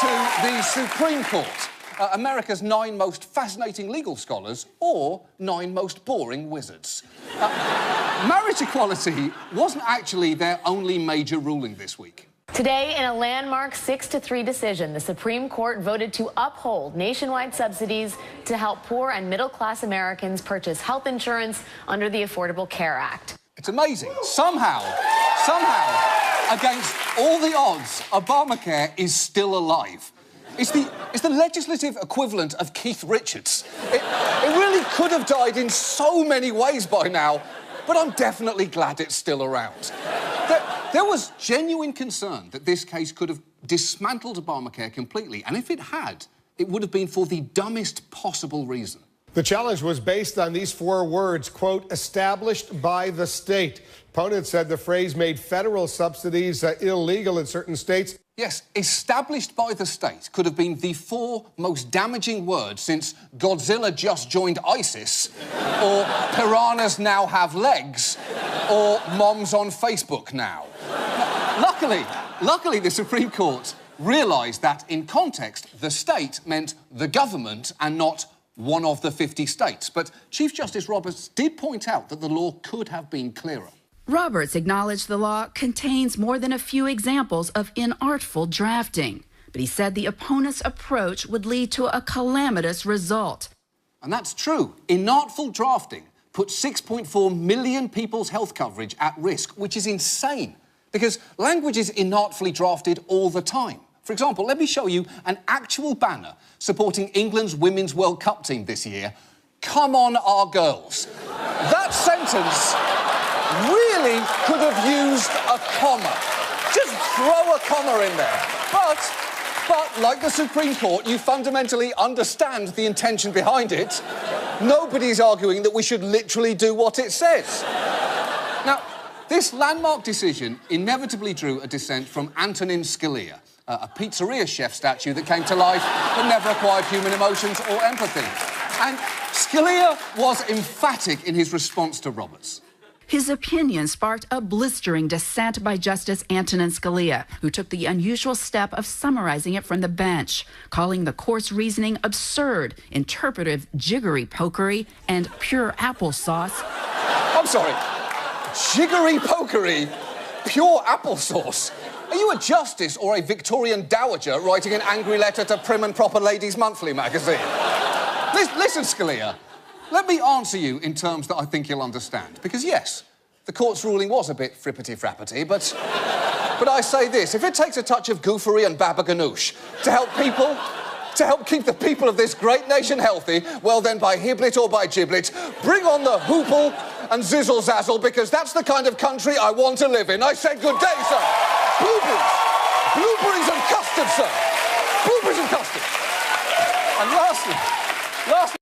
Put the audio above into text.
to the Supreme Court. America's 9 most fascinating legal scholars or 9 most boring wizards. Marriage equality wasn't actually their only major ruling this week. Today, in a landmark 6-3 decision, the Supreme Court voted to uphold nationwide subsidies to help poor and middle-class Americans purchase health insurance under the Affordable Care Act. It's amazing. Somehow, against all the odds, Obamacare is still alive. It's the legislative equivalent of Keith Richards. It really could have died in so many ways by now, but I'm definitely glad it's still around. There was genuine concern that this case could have dismantled Obamacare completely, and if it had, it would have been for the dumbest possible reason. The challenge was based on these 4 words, quote, established by the state. Opponents said the phrase made federal subsidies illegal in certain states. Yes, established by the state could have been the 4 most damaging words since Godzilla just joined ISIS, or piranhas now have legs, or mom's on Facebook now. Luckily, the Supreme Court realised that, in context, the state meant the government and not one of the 50 states. But Chief Justice Roberts did point out that the law could have been clearer. Roberts acknowledged the law contains more than a few examples of inartful drafting, but he said the opponent's approach would lead to a calamitous result. And that's true. Inartful drafting put 6.4 million people's health coverage at risk, which is insane, because language is inartfully drafted all the time. For example, let me show you an actual banner supporting England's Women's World Cup team this year. Come on, our girls. That sentence really could have used a comma. Just throw a comma in there. But like the Supreme Court, you fundamentally understand the intention behind it. Nobody's arguing that we should literally do what it says. Now, this landmark decision inevitably drew a dissent from Antonin Scalia, a pizzeria chef statue that came to life but never acquired human emotions or empathy. And Scalia was emphatic in his response to Roberts. His opinion sparked a blistering dissent by Justice Antonin Scalia, who took the unusual step of summarizing it from the bench, calling the court's reasoning absurd, interpretive jiggery-pokery, and pure applesauce. I'm sorry, jiggery-pokery, pure applesauce? Are you a justice or a Victorian dowager writing an angry letter to Prim and Proper Ladies Monthly magazine? Listen, Scalia. Let me answer you in terms that I think you'll understand. Because, yes, the court's ruling was a bit frippity-frappity, but I say this. If it takes a touch of goofery and baba ganoush to help keep the people of this great nation healthy, well, then, by Hiblet or by Giblet, bring on the hoople and zizzle-zazzle, because that's the kind of country I want to live in. I said good day, sir. Blueberries and custard, sir.